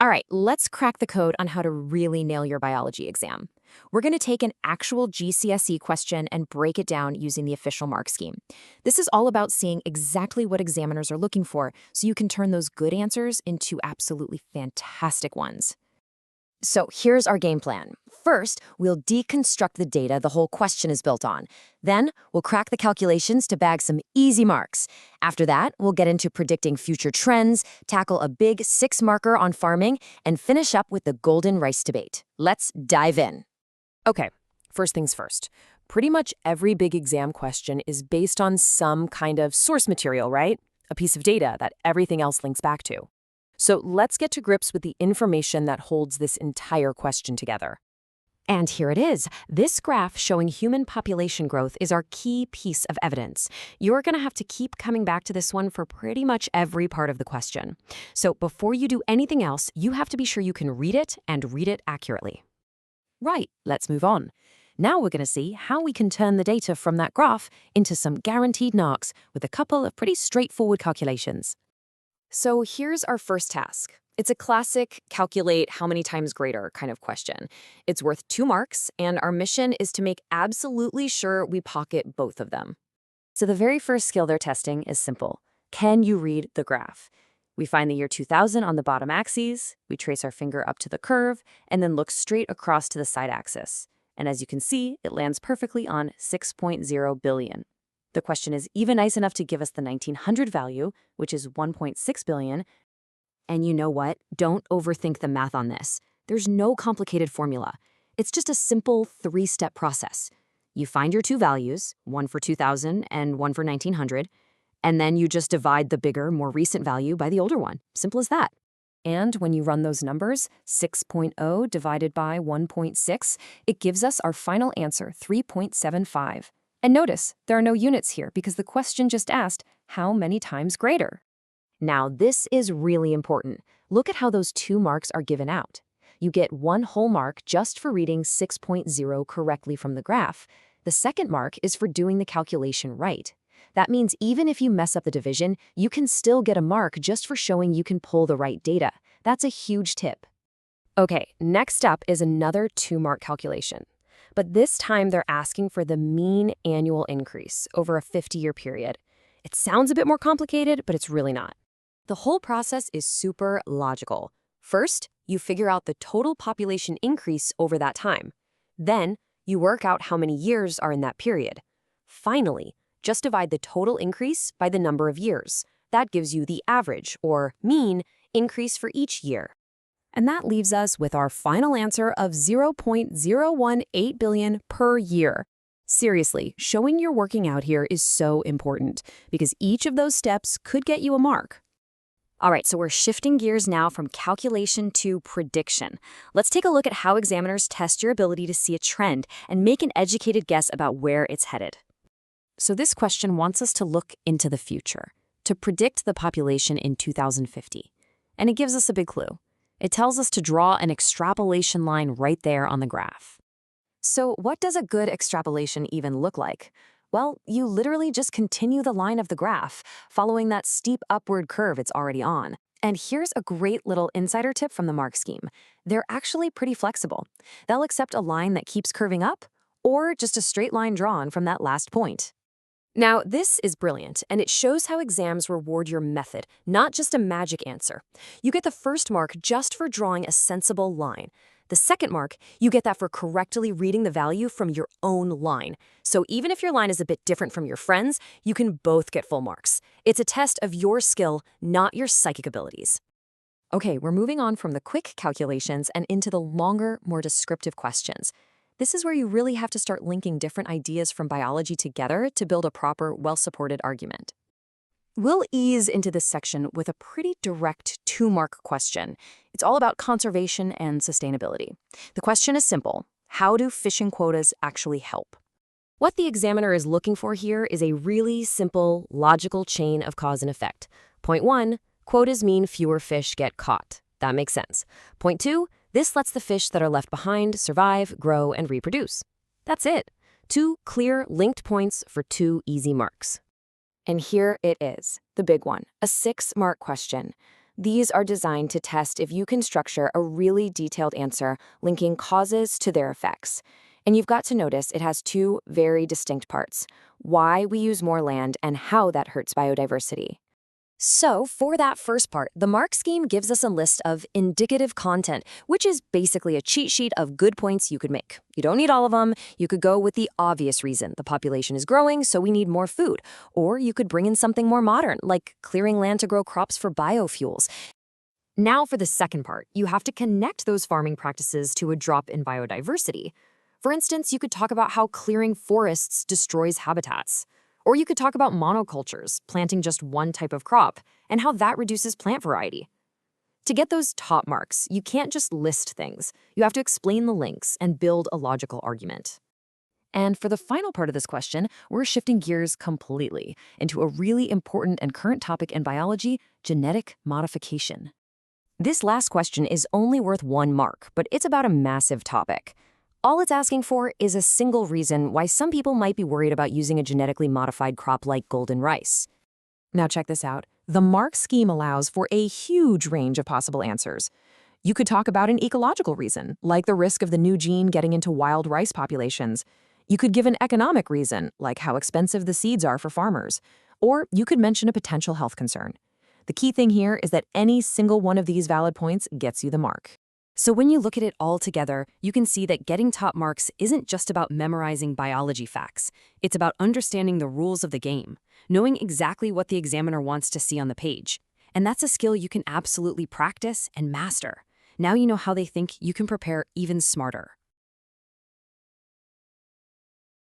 All right, let's crack the code on how to really nail your biology exam. We're going to take an actual GCSE question and break it down using the official mark scheme. This is all about seeing exactly what examiners are looking for so you can turn those good answers into absolutely fantastic ones. So here's our game plan. First, we'll deconstruct the data the whole question is built on. Then, we'll crack the calculations to bag some easy marks. After that, we'll get into predicting future trends, tackle a big 6-marker on farming, and finish up with the golden rice debate. Let's dive in. Okay, first things first. Pretty much every big exam question is based on some kind of source material, right? A piece of data that everything else links back to. So let's get to grips with the information that holds this entire question together. And here it is. This graph showing human population growth is our key piece of evidence. You're going to have to keep coming back to this one for pretty much every part of the question. So before you do anything else, you have to be sure you can read it and read it accurately. Right, let's move on. Now we're going to see how we can turn the data from that graph into some guaranteed marks with a couple of pretty straightforward calculations. So here's our first task. It's a classic calculate how many times greater kind of question. It's worth 2 marks, and our mission is to make absolutely sure we pocket both of them. So the very first skill they're testing is simple. Can you read the graph? We find the year 2000 on the bottom axis, we trace our finger up to the curve, and then look straight across to the side axis. And as you can see, it lands perfectly on 6.0 billion. The question is even nice enough to give us the 1900 value, which is 1.6 billion. And you know what? Don't overthink the math on this. There's no complicated formula. It's just a simple 3-step process. You find your 2 values, one for 2000 and one for 1900, and then you just divide the bigger, more recent value by the older one. Simple as that. And when you run those numbers, 6.0 divided by 1.6, it gives us our final answer, 3.75. And notice, there are no units here because the question just asked, how many times greater? Now, this is really important. Look at how those 2 marks are given out. You get 1 whole mark just for reading 6.0 correctly from the graph. The second mark is for doing the calculation right. That means even if you mess up the division, you can still get a mark just for showing you can pull the right data. That's a huge tip. Okay, next up is another 2-mark calculation. But this time they're asking for the mean annual increase over a 50-year period. It sounds a bit more complicated, but it's really not. The whole process is super logical. First, you figure out the total population increase over that time. Then, you work out how many years are in that period. Finally, just divide the total increase by the number of years. That gives you the average, or mean, increase for each year. And that leaves us with our final answer of 0.018 billion per year. Seriously, showing you're working out here is so important because each of those steps could get you a mark. All right, so we're shifting gears now from calculation to prediction. Let's take a look at how examiners test your ability to see a trend and make an educated guess about where it's headed. So this question wants us to look into the future, to predict the population in 2050. And it gives us a big clue. It tells us to draw an extrapolation line right there on the graph. So what does a good extrapolation even look like? Well, you literally just continue the line of the graph, following that steep upward curve it's already on. And here's a great little insider tip from the mark scheme. They're actually pretty flexible. They'll accept a line that keeps curving up, or just a straight line drawn from that last point. Now, this is brilliant, and it shows how exams reward your method, not just a magic answer. You get the first mark just for drawing a sensible line. The second mark, you get that for correctly reading the value from your own line. So even if your line is a bit different from your friends, you can both get full marks. It's a test of your skill, not your psychic abilities. Okay, we're moving on from the quick calculations and into the longer, more descriptive questions. This is where you really have to start linking different ideas from biology together to build a proper, well-supported argument. We'll ease into this section with a pretty direct 2-mark question. It's all about conservation and sustainability. The question is simple. How do fishing quotas actually help? What the examiner is looking for here is a really simple, logical chain of cause and effect. Point 1, quotas mean fewer fish get caught. That makes sense. Point 2, this lets the fish that are left behind survive, grow, and reproduce. That's it. 2 clear, linked points for 2 easy marks. And here it is, the big one, a 6-mark question. These are designed to test if you can structure a really detailed answer linking causes to their effects. And you've got to notice it has two very distinct parts: why we use more land and how that hurts biodiversity. So, for that first part, the mark scheme gives us a list of indicative content, which is basically a cheat sheet of good points you could make. You don't need all of them. You could go with the obvious reason: the population is growing, so we need more food. Or you could bring in something more modern, like clearing land to grow crops for biofuels. Now for the second part, you have to connect those farming practices to a drop in biodiversity. For instance, you could talk about how clearing forests destroys habitats. Or you could talk about monocultures, planting just one type of crop, and how that reduces plant variety. To get those top marks, you can't just list things. You have to explain the links and build a logical argument. And for the final part of this question, we're shifting gears completely into a really important and current topic in biology: genetic modification. This last question is only worth 1 mark, but it's about a massive topic. All it's asking for is a single reason why some people might be worried about using a genetically modified crop like golden rice. Now check this out. The mark scheme allows for a huge range of possible answers. You could talk about an ecological reason, like the risk of the new gene getting into wild rice populations. You could give an economic reason, like how expensive the seeds are for farmers. Or you could mention a potential health concern. The key thing here is that any single one of these valid points gets you the mark. So when you look at it all together, you can see that getting top marks isn't just about memorizing biology facts. It's about understanding the rules of the game, knowing exactly what the examiner wants to see on the page. And that's a skill you can absolutely practice and master. Now you know how they think, you can prepare even smarter.